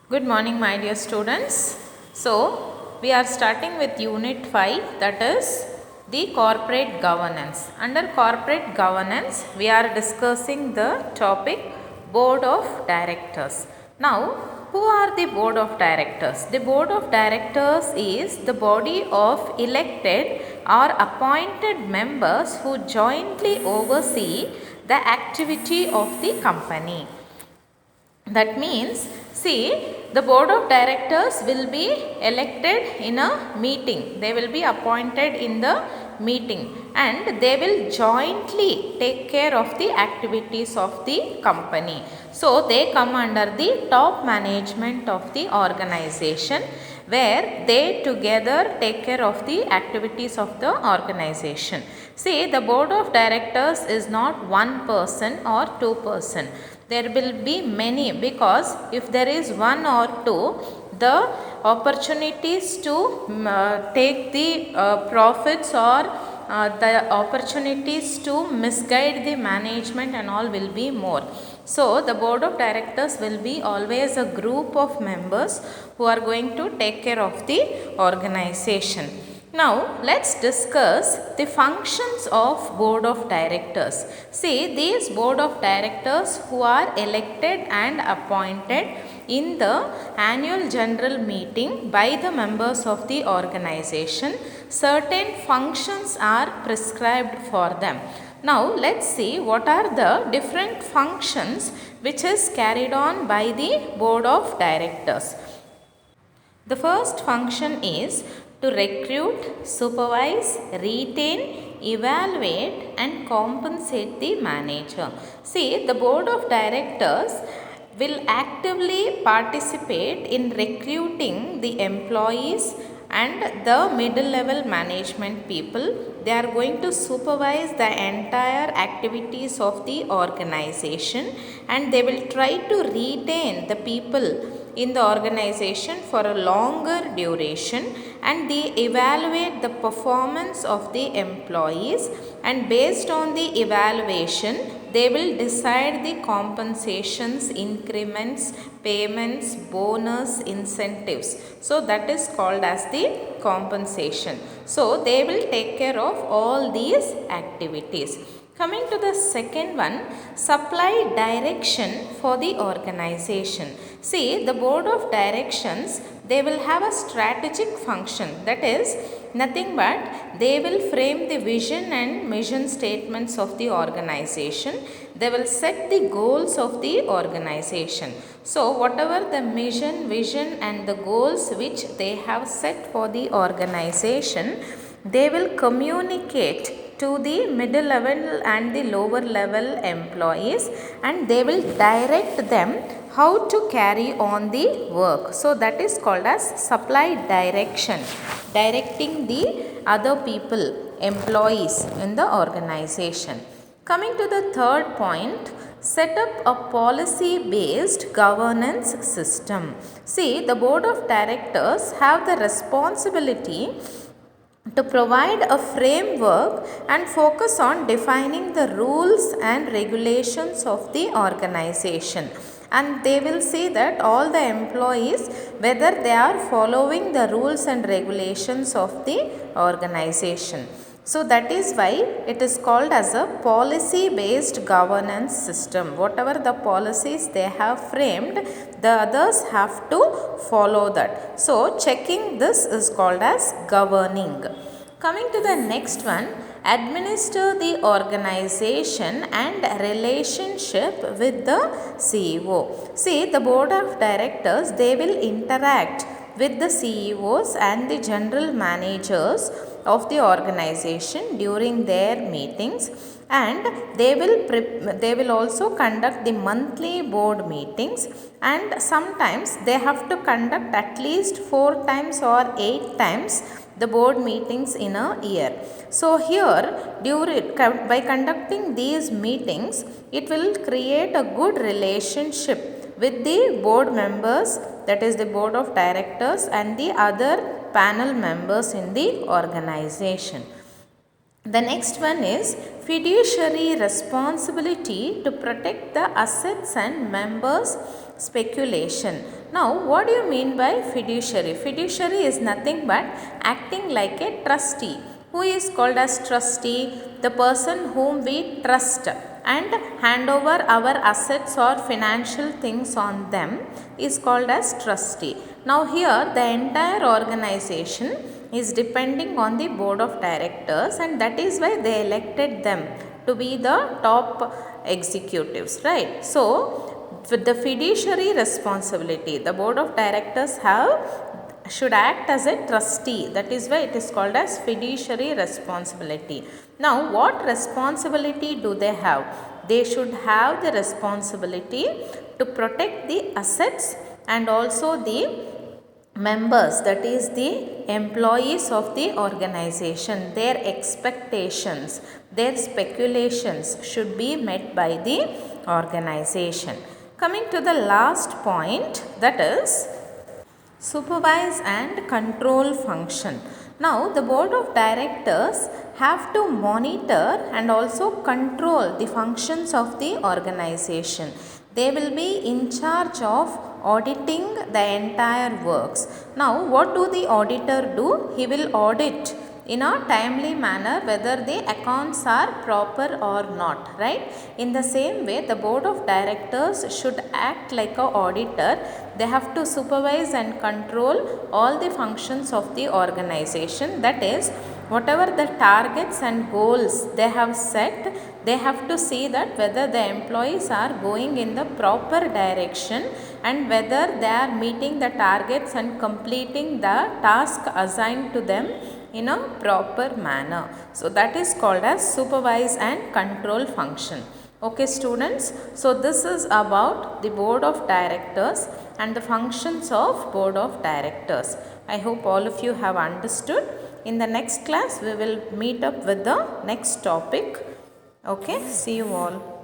Good morning, my dear students. So, we are starting with Unit 5, that is the corporate governance. Under corporate governance, we are discussing the topic Board of Directors. Now, who are the Board of Directors? The Board of Directors is the body of elected or appointed members who jointly oversee the activity of the company. That means, see, the board of directors will be elected in a meeting. They will be appointed in the meeting and they will jointly take care of the activities of the company. So, they come under the top management of the organization, where they together take care of the activities of the organization. See, the board of directors is not one person or two person. There will be many, because if there is one or two, the opportunities to take the profits or the opportunities to misguide the management and all will be more. So, the board of directors will be always a group of members who are going to take care of the organization. Now, let's discuss the functions of board of directors. See, these board of directors who are elected and appointed in the annual general meeting by the members of the organization, certain functions are prescribed for them. Now, let's see what are the different functions which is carried on by the board of directors. The first function is to recruit, supervise, retain, evaluate and compensate the manager. See, the board of directors will actively participate in recruiting the employees and the middle level management people. They are going to supervise the entire activities of the organization and they will try to retain the people in the organization for a longer duration, and they evaluate the performance of the employees, and based on the evaluation they will decide the compensations, increments, payments, bonus, incentives. So, that is called as the compensation. So, they will take care of all these activities. Coming to the second one, supply direction for the organization. See, the board of directions, they will have a strategic function. That is nothing but they will frame the vision and mission statements of the organization. They will set the goals of the organization. So, whatever the mission, vision and the goals which they have set for the organization, they will communicate to the middle level and the lower level employees, and they will direct them how to carry on the work. So, that is called as supply direction, directing the other people, employees in the organization. Coming to the third point, set up a policy based governance system. See, the board of directors have the responsibility to provide a framework and focus on defining the rules and regulations of the organization, and they will see that all the employees, whether they are following the rules and regulations of the organization. So, that is why it is called as a policy based governance system. Whatever the policies they have framed, the others have to follow that. So, checking this is called as governing. Coming to the next one, administer the organization and relationship with the CEO. See, the board of directors, they will interact with the CEOs and the general managers of the organization during their meetings, and they will also conduct the monthly board meetings, and sometimes they have to conduct at least 4 times or 8 times the board meetings in a year. So, here by conducting these meetings, it will create a good relationship with the board members, that is the board of directors and the other panel members in the organization. The next one is fiduciary responsibility to protect the assets and members' speculation. Now, what do you mean by fiduciary? Fiduciary is nothing but acting like a trustee. Who is called as trustee? The person whom we trust and hand over our assets or financial things on them is called as trustee. Now, here the entire organization is depending on the board of directors, and that is why they elected them to be the top executives, right? So, with the fiduciary responsibility, the board of directors should act as a trustee. That is why it is called as fiduciary responsibility. Now, what responsibility do they have? They should have the responsibility to protect the assets and also the members, that is the employees of the organization. Their expectations, their speculations should be met by the organization. Coming to the last point, that is supervise and control function. Now, the board of directors have to monitor and also control the functions of the organization. They will be in charge of auditing the entire works. Now, what do the auditor do? He will audit in a timely manner whether the accounts are proper or not, right? In the same way, the board of directors should act like a auditor. They have to supervise and control all the functions of the organization. That is, whatever the targets and goals they have set, they have to see that whether the employees are going in the proper direction and whether they are meeting the targets and completing the task assigned to them in a proper manner. So, that is called as supervise and control function. Okay students, so this is about the board of directors and the functions of board of directors. I hope all of you have understood. In the next class, we will meet up with the next topic. Okay, see you all.